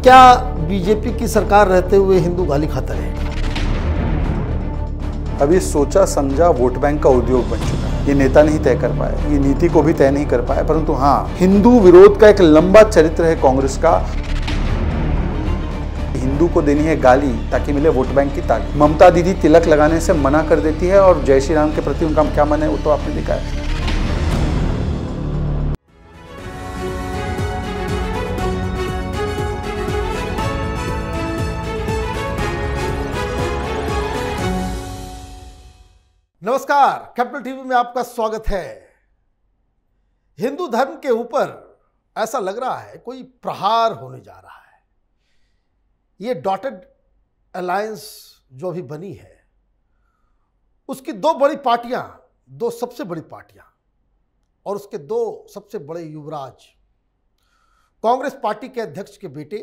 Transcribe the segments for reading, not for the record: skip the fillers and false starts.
क्या बीजेपी की सरकार रहते हुए हिंदू गाली खाता रहेगा? अभी सोचा समझा वोट बैंक का उद्योग बन चुका है। ये नेता नहीं तय कर पाए, ये नीति को भी तय नहीं कर पाए, परंतु हाँ, हिंदू विरोध का एक लंबा चरित्र है कांग्रेस का। हिंदू को देनी है गाली ताकि मिले वोट बैंक की ताली। ममता दीदी तिलक लगाने से मना कर देती है और जय श्री राम के प्रति उनका क्या मन है वो तो आपने देखा है। नमस्कार, कैपिटल टीवी में आपका स्वागत है। हिंदू धर्म के ऊपर ऐसा लग रहा है कोई प्रहार होने जा रहा है। ये डॉटेड अलायंस जो अभी बनी है उसकी दो बड़ी पार्टियां, दो सबसे बड़ी पार्टियां और उसके दो सबसे बड़े युवराज, कांग्रेस पार्टी के अध्यक्ष के बेटे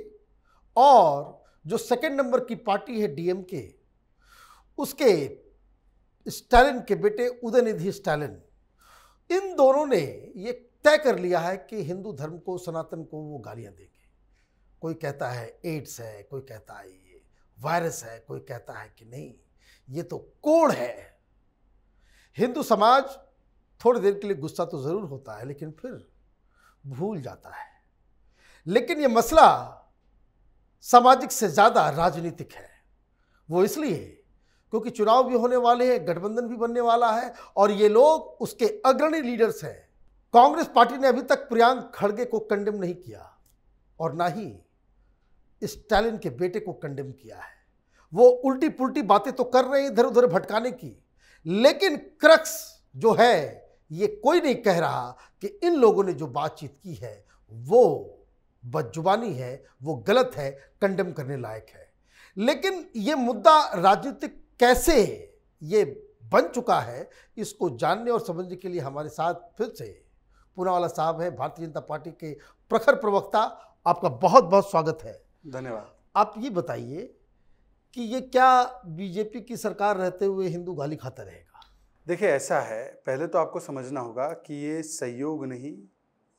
और जो सेकंड नंबर की पार्टी है डीएमके, उसके स्टालिन के बेटे उदयनिधि स्टालिन, इन दोनों ने ये तय कर लिया है कि हिंदू धर्म को, सनातन को वो गालियां देंगे। कोई कहता है एड्स है, कोई कहता है ये वायरस है, कोई कहता है कि नहीं ये तो कोड़ है। हिंदू समाज थोड़ी देर के लिए गुस्सा तो जरूर होता है लेकिन फिर भूल जाता है। लेकिन ये मसला सामाजिक से ज्यादा राजनीतिक है। वो इसलिए क्योंकि चुनाव भी होने वाले हैं, गठबंधन भी बनने वाला है और ये लोग उसके अग्रणी लीडर्स हैं। कांग्रेस पार्टी ने अभी तक प्रियंक खड़गे को कंडेम नहीं किया और ना ही स्टालिन के बेटे को कंडेम किया है। वो उल्टी पुल्टी बातें तो कर रहे हैं इधर उधर भटकाने की, लेकिन क्रक्स जो है ये कोई नहीं कह रहा कि इन लोगों ने जो बातचीत की है वो बदजुबानी है, वो गलत है, कंडेम करने लायक है। लेकिन ये मुद्दा राजनीतिक कैसे ये बन चुका है, इसको जानने और समझने के लिए हमारे साथ फिर से पूनावाला साहब हैं, भारतीय जनता पार्टी के प्रखर प्रवक्ता। आपका बहुत बहुत स्वागत है। धन्यवाद। आप ये बताइए कि ये क्या बीजेपी की सरकार रहते हुए हिंदू गाली खाता रहेगा? देखिए, ऐसा है, पहले तो आपको समझना होगा कि ये सहयोग नहीं,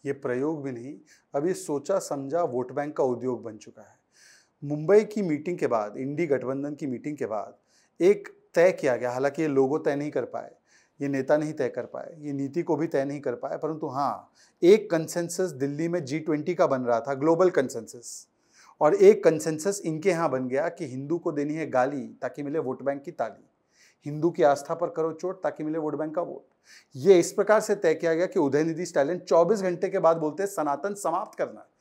ये प्रयोग भी नहीं, अब ये सोचा समझा वोट बैंक का उद्योग बन चुका है। मुंबई की मीटिंग के बाद, इंडी गठबंधन की मीटिंग के बाद एक तय किया गया, हालांकि ये लोगों तय नहीं कर पाए, ये नेता नहीं तय कर पाए, ये नीति को भी तय नहीं कर पाए, परंतु हाँ, एक कंसेंसस दिल्ली में G20 का बन रहा था, ग्लोबल कंसेंसस, और एक कंसेंसस इनके यहाँ बन गया कि हिंदू को देनी है गाली ताकि मिले वोट बैंक की ताली, हिंदू की आस्था पर करो चोट ताकि मिले वोट बैंक का वोट। ये इस प्रकार से तय किया गया कि उदयनिधि स्टालिन 24 घंटे के बाद बोलते हैं सनातन समाप्त करना है।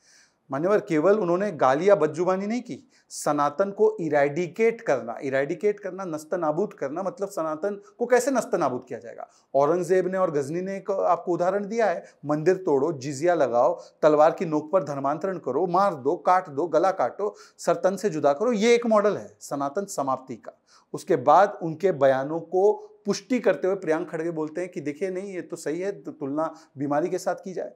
मान्यवर, केवल उन्होंने गाली या बदजुबानी नहीं की, सनातन को इरेडिकेट करना, नस्तनाबूद करना, मतलब सनातन को कैसे नस्तनाबूद किया जाएगा। औरंगजेब ने और गजनी ने एक आपको उदाहरण दिया है, मंदिर तोड़ो, जिजिया लगाओ, तलवार की नोक पर धर्मांतरण करो, मार दो, काट दो, गला काटो, सर तन से जुदा करो। ये एक मॉडल है सनातन समाप्ति का। उसके बाद उनके बयानों को पुष्टि करते हुए प्रियंक खड़गे बोलते हैं कि देखिए नहीं, ये तो सही है, तुलना बीमारी के साथ की जाए।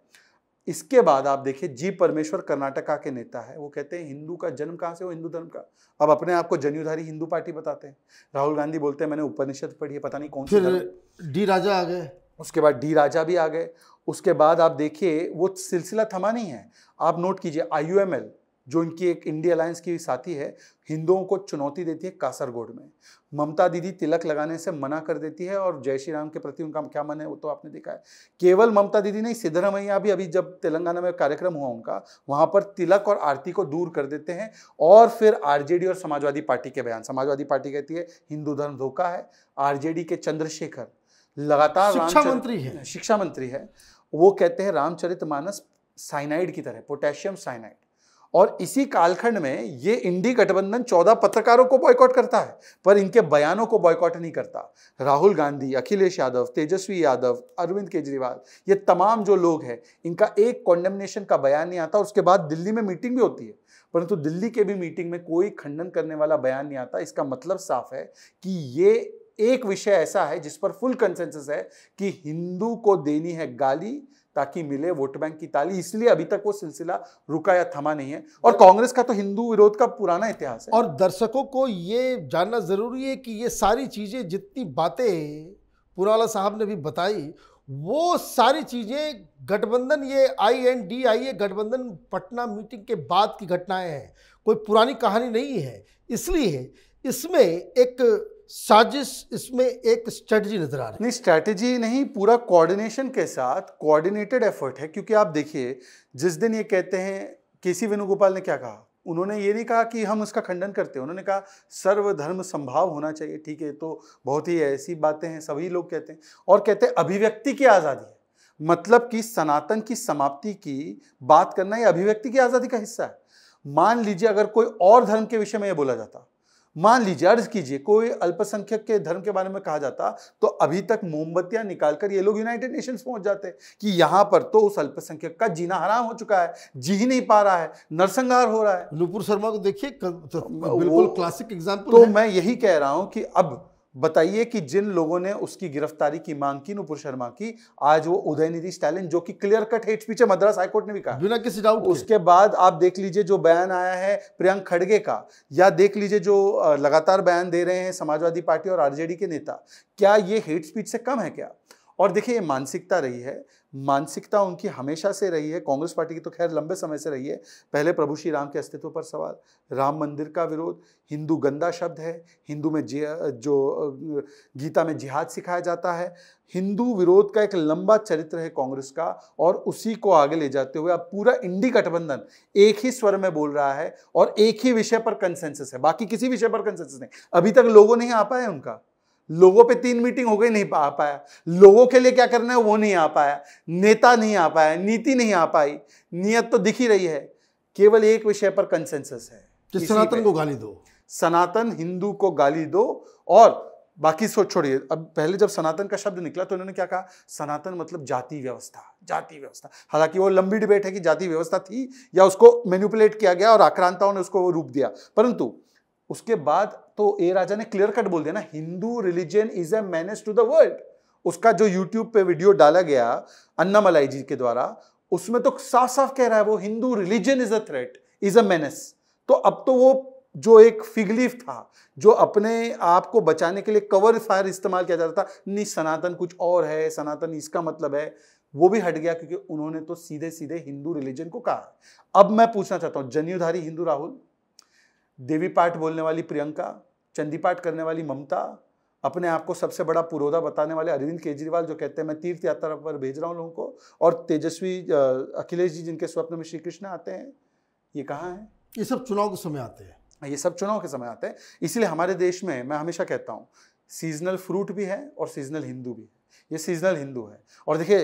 इसके बाद आप देखिए, जी परमेश्वर कर्नाटका के नेता है, वो कहते हैं हिंदू का जन्म कहाँ से हो, हिंदू धर्म का। अब अपने आप को जनेऊधारी हिंदू पार्टी बताते हैं। राहुल गांधी बोलते हैं मैंने उपनिषद पढ़ी है, पता नहीं कौन सी। फिर डी राजा आ गए, उसके बाद डी राजा भी आ गए। उसके बाद आप देखिए वो सिलसिला थमा नहीं है। आप नोट कीजिए, IUML जो इनकी एक इंडिया अलायंस की साथी है, हिंदुओं को चुनौती देती है कासरगोड में। ममता दीदी तिलक लगाने से मना कर देती है और जय श्री राम के प्रति उनका क्या मन है वो तो आपने देखा है। केवल ममता दीदी नहीं, सिद्धरामैया भी अभी जब तेलंगाना में कार्यक्रम हुआ उनका, वहां पर तिलक और आरती को दूर कर देते हैं। और फिर आरजेडी और समाजवादी पार्टी के बयान, समाजवादी पार्टी कहती है हिंदू धर्म धोखा है। आरजेडी के चंद्रशेखर लगातार शिक्षा मंत्री है, वो कहते हैं रामचरितमानस साइनाइड की तरह, पोटेशियम साइनाइड। और इसी कालखंड में ये इंडी गठबंधन 14 पत्रकारों को बॉयकॉट करता है, पर इनके बयानों को बॉयकॉट नहीं करता। राहुल गांधी, अखिलेश यादव, तेजस्वी यादव, अरविंद केजरीवाल, ये तमाम जो लोग हैं, इनका एक कॉन्डेमनेशन का बयान नहीं आता। उसके बाद दिल्ली में मीटिंग भी होती है, परंतु दिल्ली के भी मीटिंग में कोई खंडन करने वाला बयान नहीं आता। इसका मतलब साफ है कि ये एक विषय ऐसा है जिस पर फुल कंसेंसस है कि हिंदू को देनी है गाली ताकि मिले वोट बैंक की ताली। इसलिए अभी तक वो सिलसिला रुका या थमा नहीं है। और कांग्रेस का तो हिंदू विरोध का पुराना इतिहास है। और दर्शकों को ये जानना जरूरी है कि ये सारी चीजें, जितनी बातें पूनावाला साहब ने भी बताई, वो सारी चीजें गठबंधन, ये INDIA गठबंधन पटना मीटिंग के बाद की घटनाएं हैं, कोई पुरानी कहानी नहीं है। इसलिए इसमें एक साजिश, इसमें एक स्ट्रेटजी नजर आ रही है। नहीं, स्ट्रैटेजी नहीं, पूरा कोऑर्डिनेशन के साथ कोऑर्डिनेटेड एफर्ट है। क्योंकि आप देखिए, जिस दिन ये कहते हैं, केसी वेणुगोपाल ने क्या कहा, उन्होंने ये नहीं कहा कि हम उसका खंडन करते हैं, उन्होंने कहा सर्वधर्म संभाव होना चाहिए। ठीक है, तो बहुत ही ऐसी बातें हैं, सभी लोग कहते हैं, और कहते हैं अभिव्यक्ति की आज़ादी है, मतलब कि सनातन की समाप्ति की बात करना ये अभिव्यक्ति की आज़ादी का हिस्सा है। मान लीजिए अगर कोई और धर्म के विषय में ये बोला जाता, मान लीजिए, अर्ज कीजिए, कोई अल्पसंख्यक के धर्म के बारे में कहा जाता, तो अभी तक मोमबत्तियां निकालकर ये लोग यूनाइटेड नेशंस पहुंच जाते कि यहां पर तो उस अल्पसंख्यक का जीना हराम हो चुका है, जी ही नहीं पा रहा है, नरसंहार हो रहा है। नुपुर शर्मा को देखिए, बिल्कुल क्लासिक एग्जाम्पल तो है। मैं यही कह रहा हूं कि अब बताइए कि जिन लोगों ने उसकी गिरफ्तारी की मांग की, नुपुर शर्मा की, आज वो उदयनिधि स्टैलिन, जो कि क्लियर कट हेट स्पीच है, मद्रास हाईकोर्ट ने भी कहा बिना किसी डाउट। उसके बाद आप देख लीजिए जो बयान आया है प्रियंक खड़गे का, या देख लीजिए जो लगातार बयान दे रहे हैं समाजवादी पार्टी और आरजेडी के नेता, क्या ये हेट स्पीच से कम है क्या? और देखिए, ये मानसिकता रही है, मानसिकता उनकी हमेशा से रही है, कांग्रेस पार्टी की तो खैर लंबे समय से रही है। पहले प्रभु श्री राम के अस्तित्व पर सवाल, राम मंदिर का विरोध, हिंदू गंदा शब्द है, हिंदू में जो गीता में जिहाद सिखाया जाता है, हिंदू विरोध का एक लंबा चरित्र है कांग्रेस का, और उसी को आगे ले जाते हुए अब पूरा इंडी गठबंधन एक ही स्वर में बोल रहा है और एक ही विषय पर कंसेंसस है, बाकी किसी विषय पर कंसेंसस नहीं। अभी तक लोगों नहीं आ पाया, उनका लोगों पे 3 मीटिंग हो गई, नहीं आ पाया, लोगों के लिए क्या करना है वो नहीं आ पाया, नेता नहीं आ पाया, नीति नहीं आ पाई, नियत तो दिख ही रही है, केवल एक विषय पर कंसेंसस है कि सनातन को गाली दो, सनातन हिंदू को गाली दो, और बाकी छोड़िए। अब पहले जब सनातन का शब्द निकला तो इन्होंने क्या कहा, सनातन मतलब जाति व्यवस्था, जाति व्यवस्था। हालांकि वो लंबी डिबेट है कि जाति व्यवस्था थी या उसको मैनिपुलेट किया गया और आक्रांताओं ने उसको रूप दिया, परंतु उसके बाद तो ए राजा ने क्लियर कट बोल दिया ना, Hindu religion is a menace to the world. उसका जो यूट्यूब पे वीडियो डाला गया अन्नामलाई जी के द्वारा, उसमें तो साफ साफ कह रहा है वो, Hindu religion is a threat, is a menace. तो अब तो वो जो एक फिगलीफ था, जो अपने आप को बचाने के लिए कवर फायर इस्तेमाल किया जाता था, नहीं सनातन कुछ और है, सनातन इसका मतलब है, वो भी हट गया, क्योंकि उन्होंने तो सीधे सीधे हिंदू रिलीजन को कहा। अब मैं पूछना चाहता हूं, जनेऊधारी हिंदू राहुल, देवी पाठ बोलने वाली प्रियंका, चंडी पाठ करने वाली ममता, अपने आप को सबसे बड़ा पुरोधा बताने वाले अरविंद केजरीवाल, जो कहते हैं मैं तीर्थ यात्रा पर भेज रहा हूं लोगों को, और तेजस्वी अखिलेश जी, जिनके स्वप्न में श्री कृष्ण आते हैं, ये कहाँ है? ये सब चुनाव के समय आते हैं, ये सब चुनाव के समय आते हैं। इसलिए हमारे देश में, मैं हमेशा कहता हूँ, सीजनल फ्रूट भी है और सीजनल हिंदू भी है। ये सीजनल हिंदू है। और देखिए,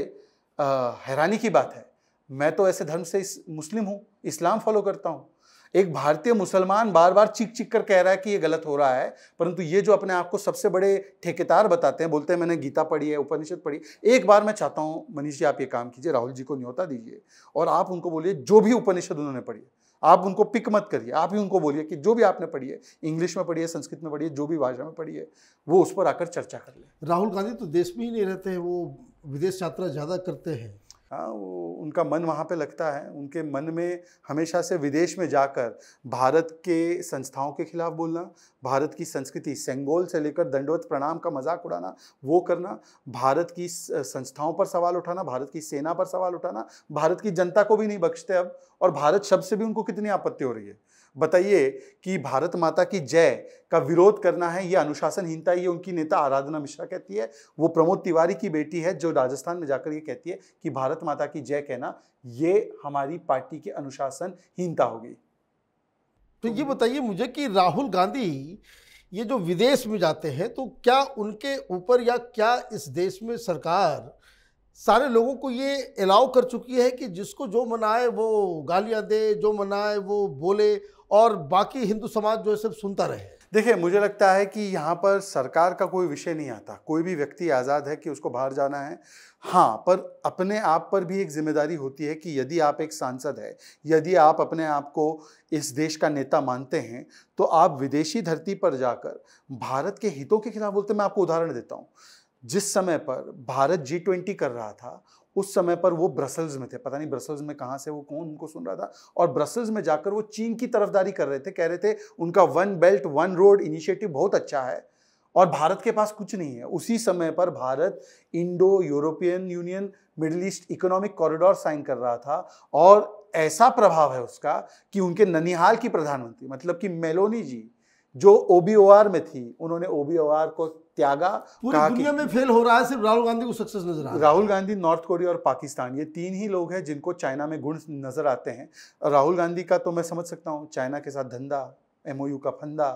हैरानी की बात है, मैं तो ऐसे धर्म से मुस्लिम हूँ, इस्लाम फॉलो करता हूँ, एक भारतीय मुसलमान बार बार चीख चीख कर कह रहा है कि ये गलत हो रहा है, परंतु ये जो अपने आप को सबसे बड़े ठेकेदार बताते हैं, बोलते हैं मैंने गीता पढ़ी है, उपनिषद पढ़ी। एक बार मैं चाहता हूँ मनीष जी, आप ये काम कीजिए, राहुल जी को न्योता दीजिए और आप उनको बोलिए जो भी उपनिषद उन्होंने पढ़ी है, आप उनको पिक मत करिए, आप ही उनको बोलिए कि जो भी आपने पढ़ी है, इंग्लिश में पढ़ी है, संस्कृत में पढ़ी है, जो भी भाषा में पढ़ी है, वो उस पर आकर चर्चा कर ले। राहुल गांधी तो देश में ही नहीं रहते हैं, वो विदेश यात्रा ज़्यादा करते हैं। हाँ, वो उनका मन वहाँ पे लगता है। उनके मन में हमेशा से विदेश में जाकर भारत के संस्थाओं के खिलाफ बोलना, भारत की संस्कृति सेंगोल से लेकर दंडवत प्रणाम का मजाक उड़ाना, वो करना, भारत की संस्थाओं पर सवाल उठाना, भारत की सेना पर सवाल उठाना, भारत की जनता को भी नहीं बख्शते अब, और भारत शब्द से भी उनको कितनी आपत्ति हो रही है। बताइए कि भारत माता की जय का विरोध करना है, ये अनुशासनहीनता, ये उनकी नेता आराधना मिश्रा कहती है। वो प्रमोद तिवारी की बेटी है जो राजस्थान में जाकर ये कहती है कि भारत माता की जय कहना ये हमारी पार्टी की अनुशासनहीनता होगी। तो ये बताइए मुझे कि राहुल गांधी ये जो विदेश में जाते हैं, तो क्या उनके ऊपर या क्या इस देश में सरकार सारे लोगों को ये अलाउ कर चुकी है कि जिसको जो मनाए वो गालियां दे, जो मनाए वो बोले, और बाकी हिंदू समाज जो है सब सुनता रहे? देखिए, मुझे लगता है कि यहाँ पर सरकार का कोई विषय नहीं आता, कोई भी व्यक्ति आज़ाद है कि उसको बाहर जाना है। हाँ, पर अपने आप पर भी एक जिम्मेदारी होती है कि यदि आप एक सांसद है, यदि आप अपने आप को इस देश का नेता मानते हैं, तो आप विदेशी धरती पर जाकर भारत के हितों के खिलाफ बोलते। मैं आपको उदाहरण देता हूँ, जिस समय पर भारत G20 कर रहा था, उस समय पर वो ब्रसल्स में थे, पता नहीं ब्रसल्स में कहाँ से वो कौन उनको सुन रहा था, और ब्रसल्स में जाकर वो चीन की तरफदारी कर रहे थे, कह रहे थे उनका one belt one road initiative बहुत अच्छा है, और भारत के पास कुछ नहीं है। उसी समय पर Bharat Indo European Union Middle East economic corridor sign कर रहा था, और ऐसा प्रभाव है उसका कि उनके ननिहाल की प्रधानमंत्री मतलब कि मेलोनी जी जो ओबीओआर में थी, उन्होंने ओबीओआर को त्यागा। पूरी दुनिया में फेल हो रहा है, सिर्फ राहुल गांधी को सक्सेस नजर आ रहा है। राहुल गांधी, नॉर्थ कोरिया और पाकिस्तान, ये तीन ही लोग हैं जिनको चाइना में गुण नजर आते हैं। राहुल गांधी का तो मैं समझ सकता हूँ, चाइना के साथ धंधा, एमओयू का फंदा,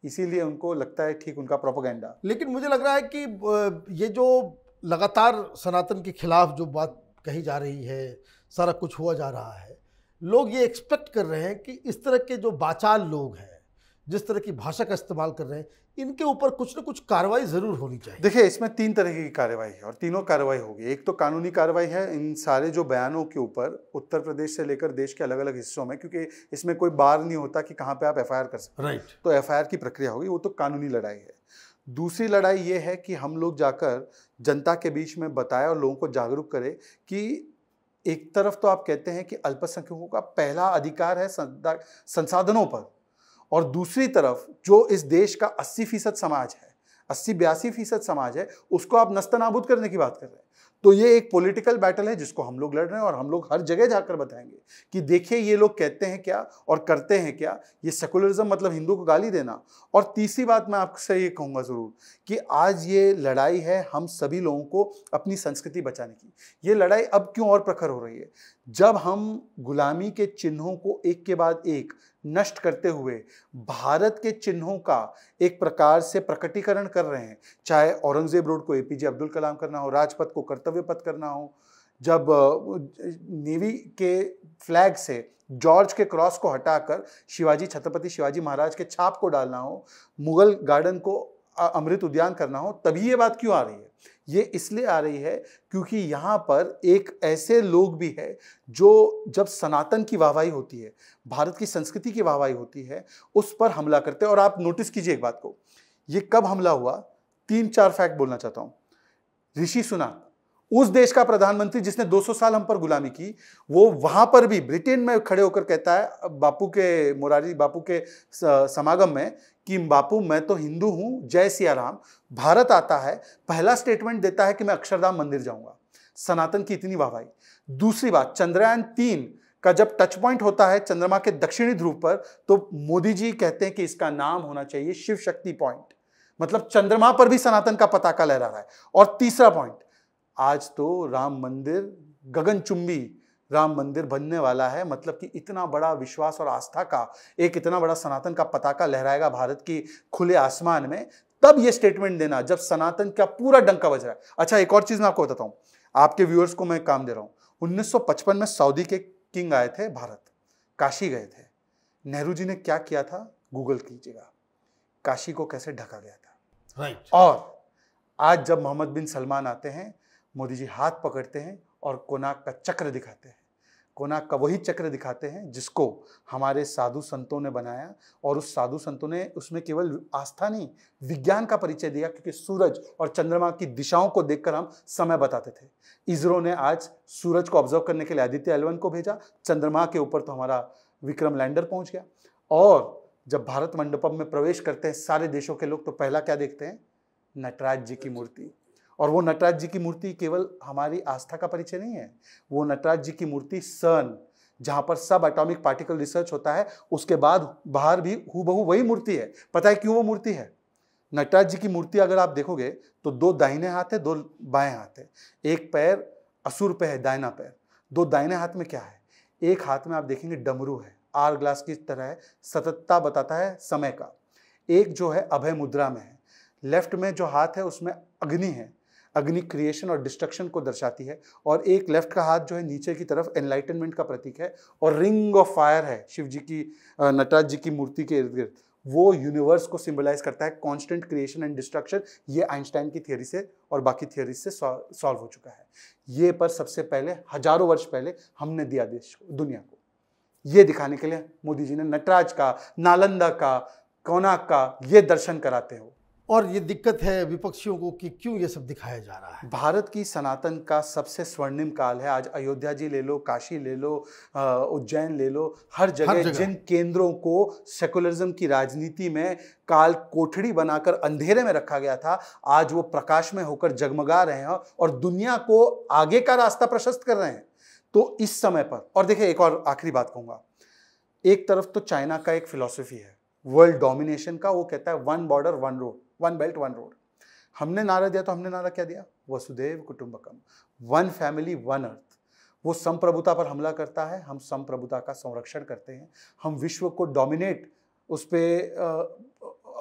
इसीलिए उनको लगता है ठीक उनका प्रोपेगेंडा। लेकिन मुझे लग रहा है कि ये जो लगातार सनातन के खिलाफ जो बात कही जा रही है, सारा कुछ हुआ जा रहा है, लोग ये एक्सपेक्ट कर रहे हैं कि इस तरह के जो बाचाल लोग हैं, जिस तरह की भाषा का इस्तेमाल कर रहे हैं, इनके ऊपर कुछ ना कुछ कार्रवाई जरूर होनी चाहिए। देखिए, इसमें तीन तरह की कार्रवाई है और तीनों कार्रवाई होगी। एक तो कानूनी कार्रवाई है इन सारे जो बयानों के ऊपर, उत्तर प्रदेश से लेकर देश के अलग अलग हिस्सों में, क्योंकि इसमें कोई बार नहीं होता कि कहाँ पे आप एफआईआर कर सकते हैं। राइट। तो एफआईआर की प्रक्रिया होगी, वो तो कानूनी लड़ाई है। दूसरी लड़ाई ये है कि हम लोग जाकर जनता के बीच में बताएं और लोगों को जागरूक करें कि एक तरफ तो आप कहते हैं कि अल्पसंख्यकों का पहला अधिकार है संसाधनों पर, और दूसरी तरफ जो इस देश का 80% समाज है, 80-82% समाज है, उसको आप नस्तनाबूद करने की बात कर रहे हैं। तो ये एक पॉलिटिकल बैटल है जिसको हम लोग लड़ रहे हैं, और हम लोग हर जगह जाकर बताएंगे कि देखिए ये लोग कहते हैं क्या और करते हैं क्या। ये सेकुलरिज्म मतलब हिंदू को गाली देना। और तीसरी बात मैं आपसे ये कहूँगा ज़रूर कि आज ये लड़ाई है हम सभी लोगों को अपनी संस्कृति बचाने की। ये लड़ाई अब क्यों और प्रखर हो रही है? जब हम गुलामी के चिन्हों को एक के बाद एक नष्ट करते हुए भारत के चिन्हों का एक प्रकार से प्रकटीकरण कर रहे हैं, चाहे औरंगजेब रोड को एपीजे अब्दुल कलाम करना हो, राजपथ को कर्तव्य पथ करना हो, जब नेवी के फ्लैग से जॉर्ज के क्रॉस को हटाकर शिवाजी, छत्रपति शिवाजी महाराज के छाप को डालना हो, मुगल गार्डन को अमृत उद्यान करना हो, तभी ये बात क्यों आ रही है? ये इसलिए आ रही है क्योंकि यहाँ पर एक ऐसे लोग भी हैं जो जब सनातन की वाहवाही होती है, भारत की संस्कृति की वाहवाही होती है, उस पर हमला करते हैं। और आप नोटिस कीजिए एक बात को, ये कब हमला हुआ? 3-4 फैक्ट बोलना चाहता हूँ। ऋषि सुनक, उस देश का प्रधानमंत्री जिसने 200 साल हम पर गुलामी की, वो वहां पर भी ब्रिटेन में खड़े होकर कहता है बापू के, मोरारजी बापू के समागम में कि बापू मैं तो हिंदू हूं, जय सिया राम। भारत आता है, पहला स्टेटमेंट देता है कि मैं अक्षरधाम मंदिर जाऊंगा। सनातन की इतनी वाहवाही। दूसरी बात, चंद्रयान 3 का जब टच पॉइंट होता है चंद्रमा के दक्षिणी ध्रुव पर, तो मोदी जी कहते हैं कि इसका नाम होना चाहिए शिव शक्ति पॉइंट, मतलब चंद्रमा पर भी सनातन का पताका लहरा रहा है। और तीसरा पॉइंट, आज तो राम मंदिर, गगनचुंबी राम मंदिर बनने वाला है, मतलब कि इतना बड़ा विश्वास और आस्था का एक इतना बड़ा सनातन का पताका लहराएगा भारत की खुले आसमान में। तब ये स्टेटमेंट देना जब सनातन का पूरा डंका बज रहा है। अच्छा, एक और चीज मैं आपको बताता हूं, आपके व्यूअर्स को मैं काम दे रहा हूं। 1955 में सऊदी के किंग आए थे भारत, काशी गए थे। नेहरू जी ने क्या किया था? गूगल कीजिएगा, काशी को कैसे ढका गया था। राइट। और आज जब मोहम्मद बिन सलमान आते हैं, मोदी जी हाथ पकड़ते हैं और कोणार्क का चक्र दिखाते हैं। कोणार्क का वही चक्र दिखाते हैं जिसको हमारे साधु संतों ने बनाया, और उस साधु संतों ने उसमें केवल आस्था नहीं, विज्ञान का परिचय दिया, क्योंकि सूरज और चंद्रमा की दिशाओं को देखकर हम समय बताते थे। इसरो ने आज सूरज को ऑब्जर्व करने के लिए आदित्य L1 को भेजा, चंद्रमा के ऊपर तो हमारा विक्रम लैंडर पहुंच गया। और जब भारत मंडपम में प्रवेश करते हैं सारे देशों के लोग, तो पहला क्या देखते हैं? नटराज जी की मूर्ति। और वो नटराज जी की मूर्ति केवल हमारी आस्था का परिचय नहीं है, वो नटराज जी की मूर्ति CERN, जहां पर सब एटॉमिक पार्टिकल रिसर्च होता है, उसके बाद बाहर भी हूबहू वही मूर्ति है। पता है क्यों वो मूर्ति है? नटराज जी की मूर्ति अगर आप देखोगे तो 2 दाहिने हाथ है, 2 बाएं हाथ है, एक पैर असुर पे है, दाहिना पैर। 2 दाहिने हाथ में क्या है? एक हाथ में आप देखेंगे डमरू है, आर ग्लास की तरह है, सततता बताता है समय का। एक जो है अभय मुद्रा में है। लेफ्ट में जो हाथ है उसमें अग्नि है, अग्नि क्रिएशन और डिस्ट्रक्शन को दर्शाती है। और एक लेफ्ट का हाथ जो है नीचे की तरफ एनलाइटनमेंट का प्रतीक है। और रिंग ऑफ फायर है शिव जी की, नटराज जी की मूर्ति के इर्द गिर्द, वो यूनिवर्स को सिंबलाइज करता है, कांस्टेंट क्रिएशन एंड डिस्ट्रक्शन। ये आइंस्टाइन की थियरी से और बाकी थियरी से सॉल्व हो चुका है। ये पर सबसे पहले हजारों वर्ष पहले हमने दिया देश को, दुनिया को। ये दिखाने के लिए मोदी जी ने नटराज का, नालंदा का, कोणार्क का ये दर्शन कराते हो। और ये दिक्कत है विपक्षियों को कि क्यों ये सब दिखाया जा रहा है। भारत की सनातन का सबसे स्वर्णिम काल है। आज अयोध्या जी ले लो, काशी ले लो, उज्जैन ले लो, हर जगह जिन केंद्रों को सेकुलरिज्म की राजनीति में काल कोठड़ी बनाकर अंधेरे में रखा गया था, आज वो प्रकाश में होकर जगमगा रहे हैं और दुनिया को आगे का रास्ता प्रशस्त कर रहे हैं। तो इस समय पर, और देखिए एक और आखिरी बात कहूंगा, एक तरफ तो चाइना का एक फिलॉसफी है वर्ल्ड डोमिनेशन का, वो कहता है one border one road, one belt one road. हमने नारा दिया तो हमने नारा क्या दिया? वसुधैव कुटुंबकम, वन फैमिली वन अर्थ। वो संप्रभुता पर हमला करता है, हम संप्रभुता का संरक्षण करते हैं। हम विश्व को डोमिनेट, उस पर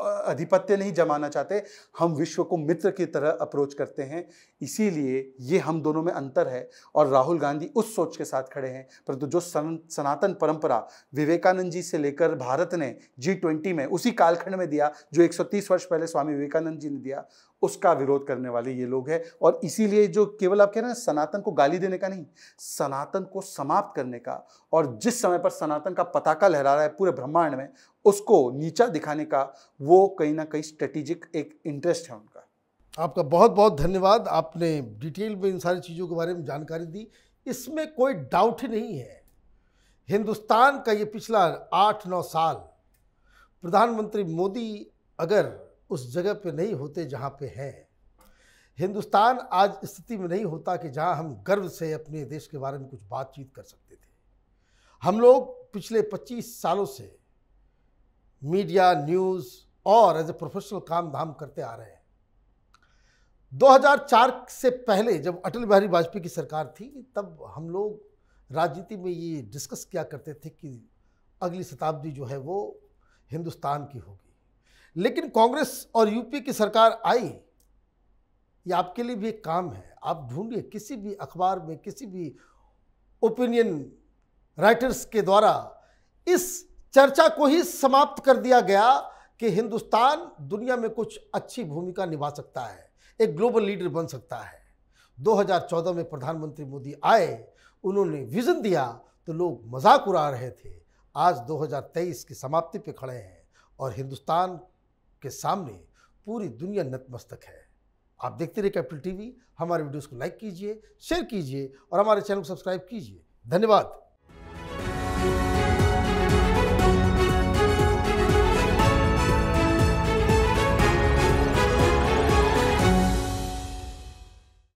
आधिपत्य नहीं जमाना चाहते, हम विश्व को मित्र की तरह अप्रोच करते हैं। इसीलिए ये हम दोनों में अंतर है और राहुल गांधी उस सोच के साथ खड़े हैं। परंतु जो सनातन परंपरा विवेकानंद जी से लेकर भारत ने G20 में उसी कालखंड में दिया जो 130 वर्ष पहले स्वामी विवेकानंद जी ने दिया, उसका विरोध करने वाले ये लोग हैं। और इसीलिए जो केवल आप कह रहे हैं सनातन को गाली देने का नहीं, सनातन को समाप्त करने का, और जिस समय पर सनातन का पताका लहरा रहा है पूरे ब्रह्मांड में, उसको नीचा दिखाने का, वो कहीं ना कहीं स्ट्रेटेजिक एक इंटरेस्ट है उनका। आपका बहुत बहुत धन्यवाद। आपने डिटेल में इन सारी चीज़ों के बारे में जानकारी दी, इसमें कोई डाउट ही नहीं है। हिंदुस्तान का ये पिछला 8-9 साल, प्रधानमंत्री मोदी अगर उस जगह पे नहीं होते जहाँ पे हैं, हिंदुस्तान आज स्थिति में नहीं होता कि जहाँ हम गर्व से अपने देश के बारे में कुछ बातचीत कर सकते थे। हम लोग पिछले 25 सालों से मीडिया, न्यूज़ और एज ए प्रोफेशनल काम धाम करते आ रहे हैं। 2004 से पहले जब अटल बिहारी वाजपेयी की सरकार थी, तब हम लोग राजनीति में ये डिस्कस किया करते थे कि अगली शताब्दी जो है वो हिंदुस्तान की होगी। लेकिन कांग्रेस और यूपी की सरकार आई, ये आपके लिए भी एक काम है। आप ढूंढिए किसी भी अखबार में, किसी भी ओपिनियन राइटर्स के द्वारा इस चर्चा को ही समाप्त कर दिया गया कि हिंदुस्तान दुनिया में कुछ अच्छी भूमिका निभा सकता है, एक ग्लोबल लीडर बन सकता है। 2014 में प्रधानमंत्री मोदी आए, उन्होंने विजन दिया तो लोग मजाक उड़ा रहे थे। आज 2023 की समाप्ति पे खड़े हैं और हिंदुस्तान के सामने पूरी दुनिया नतमस्तक है। आप देखते रहिए कैपिटल टीवी। हमारे वीडियोस को लाइक कीजिए, शेयर कीजिए और हमारे चैनल को सब्सक्राइब कीजिए। धन्यवाद।